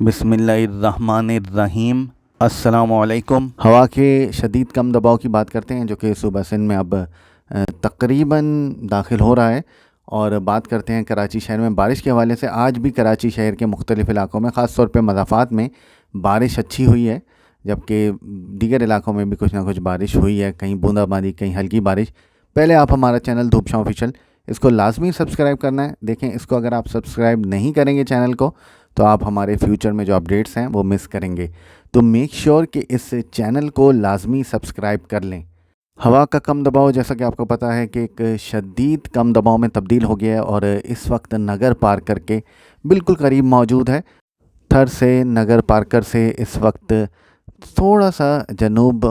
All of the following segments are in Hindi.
बिस्मिल्लाहिर्रहमानिर्रहीम। अस्सलामुअलैकुम। हवा के शदीद कम दबाव की बात करते हैं जो कि सूबा सिंध में अब तकरीबन दाखिल हो रहा है। और बात करते हैं कराची शहर में बारिश के हवाले से। आज भी कराची शहर के मुख्तलिफ़ इलाकों में ख़ास तौर पे मज़ाफ़ात में बारिश अच्छी हुई है, जबकि दीगर इलाकों में भी कुछ ना कुछ बारिश हुई है, कहीं बूंदाबांदी, कहीं हल्की बारिश। पहले आप हमारा चैनल धूप छाँव ऑफिशियल, इसको लाजमी सब्सक्राइब करना है। देखें, इसको अगर आप सब्सक्राइब नहीं करेंगे चैनल को, तो आप हमारे फ्यूचर में जो अपडेट्स हैं वो मिस करेंगे। तो मेक श्योर कि इस चैनल को लाजमी सब्सक्राइब कर लें। हवा का कम दबाव, जैसा कि आपको पता है, कि एक शदीद कम दबाव में तब्दील हो गया है और इस वक्त नगर पार्कर के बिल्कुल करीब मौजूद है। थर से नगर पार्कर से इस वक्त थोड़ा सा जनूब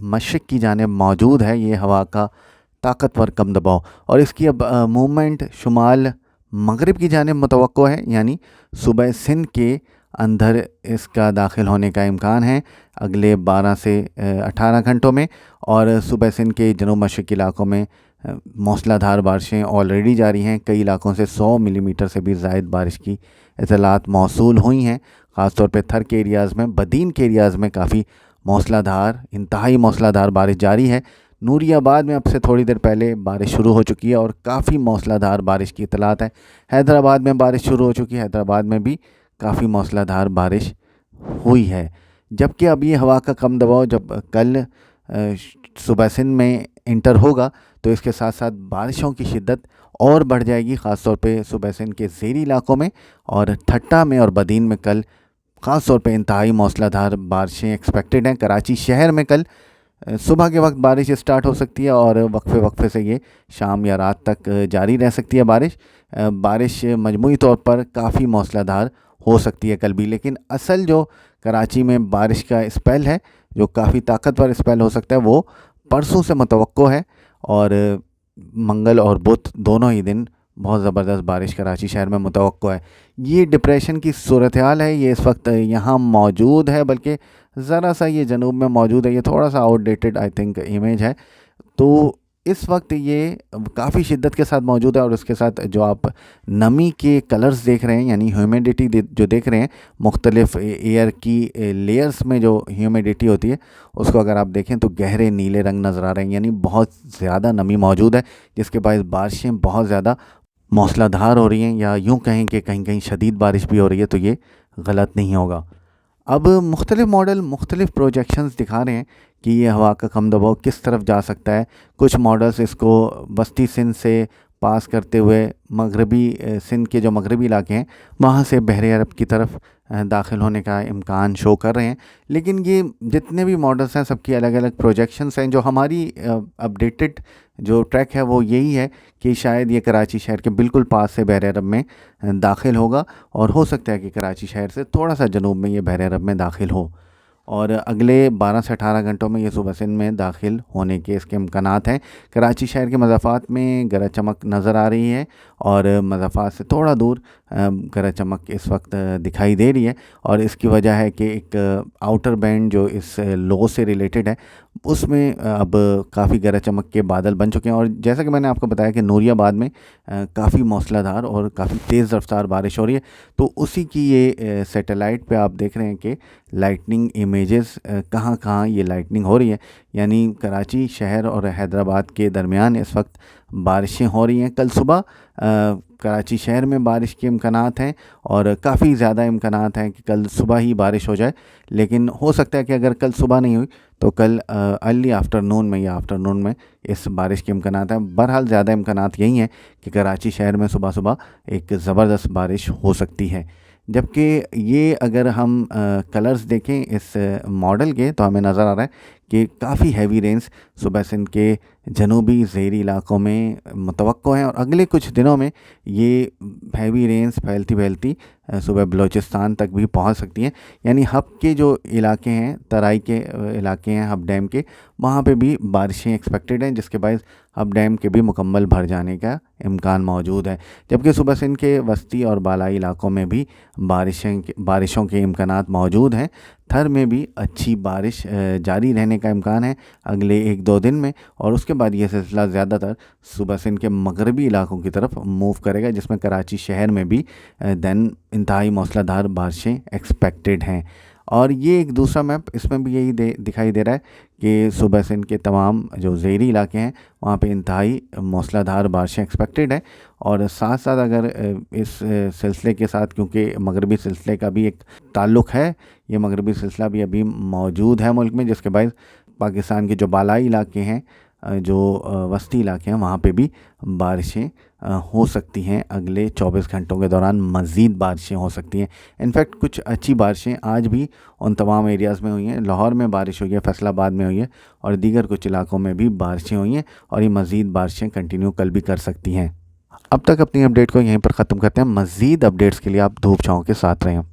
मशरिक़ की जानिब मौजूद है ये हवा का ताकतवर कम दबाव, और इसकी अब मूवमेंट शुमाल मगरिब की जानिब मुतवक्को है, यानी सूबा सिंध के अंदर इसका दाखिल होने का इम्कान है अगले 12 से 18 घंटों में। और सूबा सिंध के जनूब मशरिक़ी इलाकों में मौसलाधार बारिशें ऑलरेडी जारी हैं। कई इलाकों से 100 मिलीमीटर से भी ज़ायद बारिश की इतलात मौसूल हुई हैं। ख़ास तौर पे थर के एरियाज़ में, बदीन के एरियाज़ में काफ़ी मौसलाधार, इंतहाई मौसलाधार बारिश जारी है। नूरियाबाद में अब से थोड़ी देर पहले बारिश शुरू हो चुकी है और काफ़ी मौसलाधार बारिश की इतलात है। हैदराबाद में बारिश शुरू हो चुकी है, हैदराबाद में भी काफ़ी मौसलाधार बारिश हुई है। जबकि अब ये हवा का कम दबाव जब कल सूबा सिंध में इंटर होगा तो इसके साथ साथ बारिशों की शिद्दत और बढ़ जाएगी, ख़ास तौर पे सूबा सिंध के ज़ेरी इलाकों में। और ठट्टा में और बदीन में कल ख़ास तौर पे इंतहाई मौसलाधार बारिशें एक्सपेक्टेड हैं। कराची शहर में कल सुबह के वक्त बारिश स्टार्ट हो सकती है और वक्फे वक्फे से ये शाम या रात तक जारी रह सकती है बारिश मजमूई तौर पर काफ़ी मौसलाधार हो सकती है कल भी। लेकिन असल जो कराची में बारिश का स्पेल है, जो काफ़ी ताकतवर स्पेल हो सकता है, वो परसों से मुतवक्को है। और मंगल और बुध दोनों ही दिन बहुत ज़बरदस्त बारिश कराची शहर में मुतवक्को है। ये डिप्रेशन की सूरत हाल है, ये इस वक्त यहाँ मौजूद है, बल्कि ज़रा सा ये जनूब में मौजूद है। ये थोड़ा सा आउटडेटेड आई थिंक इमेज है। तो इस वक्त ये काफ़ी शिद्दत के साथ मौजूद है और उसके साथ जो आप नमी के कलर्स देख रहे हैं, यानी ह्यूमिडिटी जो देख रहे हैं, मुख्तलिफ़ एयर की लेयर्स में जो ह्यूमिडिटी होती है, उसको अगर आप देखें तो गहरे नीले रंग नज़र आ रहे हैं, यानी बहुत ज़्यादा नमी मौजूद है, जिसके बायस बारिशें बहुत ज़्यादा मौसलाधार हो रही हैं, या यूँ कहें कि कहीं कहीं शदीद बारिश भी हो रही है। तो ये गलत नहीं होगा। अब मुख्तलिफ़ मॉडल मुख्तलिफ़ प्रोजेक्शंस दिखा रहे हैं कि ये हवा का कम दबाव किस तरफ जा सकता है। कुछ मॉडल्स इसको वस्ती सिंध से पास करते हुए मगरबी सिंध के जो मगरबी इलाके हैं वहाँ से बहरे अरब की तरफ दाखिल होने का इम्कान शो कर रहे हैं। लेकिन ये जितने भी मॉडल्स हैं, सबकी अलग अलग प्रोजेक्शंस हैं। जो हमारी अपडेटेड जो ट्रैक है वो यही है कि शायद ये कराची शहर के बिल्कुल पास से बहरे अरब में दाखिल होगा, और हो सकता है कि कराची शहर से थोड़ा सा जनूब में ये बहरे अरब में दाखिल हो, और अगले 12 से 18 घंटों में ये सूबा सिंध में दाखिल होने के इसके इम्कानात हैं। कराची शहर के मज़ाफ़ात में गरज चमक नज़र आ रही है और मज़ाफ़ात से थोड़ा दूर गरज चमक इस वक्त दिखाई दे रही है। और इसकी वजह है कि एक आउटर बैंड जो इस लो से रिलेटेड है, उसमें अब काफ़ी गरज चमक के बादल बन चुके हैं। और जैसा कि मैंने आपको बताया कि नूरियाबाद में काफ़ी मौसलाधार और काफ़ी तेज़ रफ्तार बारिश हो रही है। तो उसी की ये सैटेलाइट पे आप देख रहे हैं कि लाइटनिंग इमेजेस कहाँ कहाँ ये लाइटनिंग हो रही है, यानी कराची शहर और हैदराबाद के दरमियान इस वक्त बारिशें हो रही हैं। कल सुबह कराची शहर में बारिश के इम्कानात हैं और काफ़ी ज़्यादा इम्कानात हैं कि कल सुबह ही बारिश हो जाए। लेकिन हो सकता है कि अगर कल सुबह नहीं हुई तो कल अर्ली आफ्टरनून में या आफ्टरनून में इस बारिश के इम्कानात हैं। बहरहाल ज़्यादा इम्कानात यही हैं कि कराची शहर में सुबह सुबह एक ज़बरदस्त बारिश हो सकती है। जबकि ये अगर हम कलर्स देखें इस मॉडल के, तो हमें नज़र आ रहा है कि काफ़ी हैवी रेंस सूबा सिंध के जनूबी ज़ेरी इलाकों में मुतवक्को हैं, और अगले कुछ दिनों में ये हैवी रेंस फैलती फैलती सूबा बलूचिस्तान तक भी पहुंच सकती हैं। यानी हब के जो इलाके हैं, तराई के इलाके हैं हब डैम के, वहाँ पे भी बारिशें एक्सपेक्टेड हैं, जिसके बायस हब डैम के भी मुकम्मल भर जाने का इम्कान मौजूद है। जबकि सूबा सिंध के वस्ती और बालाई इलाकों में भी बारिशों के इम्कानात मौजूद हैं। थर में भी अच्छी बारिश जारी रहने का इम्कान है अगले 1-2 दिन में, और उसके बाद ये सिलसिला ज़्यादातर सूबा सिंध के मगरबी इलाकों की तरफ मूव करेगा, जिसमें कराची शहर में भी दैन इंतहाई मौसलाधार बारिशें एक्सपेक्टेड हैं। और ये एक दूसरा मैप, इसमें भी यही दिखाई दे रहा है कि सूबा सिंध के तमाम जो ज़ेरी इलाके हैं वहाँ पे इंतहाई मौसलाधार बारिशें एक्सपेक्टेड है। और साथ साथ अगर इस सिलसिले के साथ, क्योंकि मगरबी सिलसिले का भी एक ताल्लुक़ है, ये मगरबी सिलसिला भी अभी मौजूद है मुल्क में, जिसके बायस पाकिस्तान के जो बालाई इलाके हैं, जो वस्ती इलाके हैं, वहाँ पे भी बारिशें हो सकती हैं। अगले 24 घंटों के दौरान मज़ीद बारिशें हो सकती हैं। इनफैक्ट कुछ अच्छी बारिशें आज भी उन तमाम एरियाज़ में हुई हैं। लाहौर में बारिश हुई है, फैसलाबाद में हुई है, और दीगर कुछ इलाकों में भी बारिशें हुई हैं, और ये मज़ीद बारिशें कंटिन्यू कल भी कर सकती हैं। अब तक अपनी अपडेट को यहीं पर ख़त्म करते हैं। मज़ीद अपडेट्स के लिए आप धूप छाँव के साथ रहें।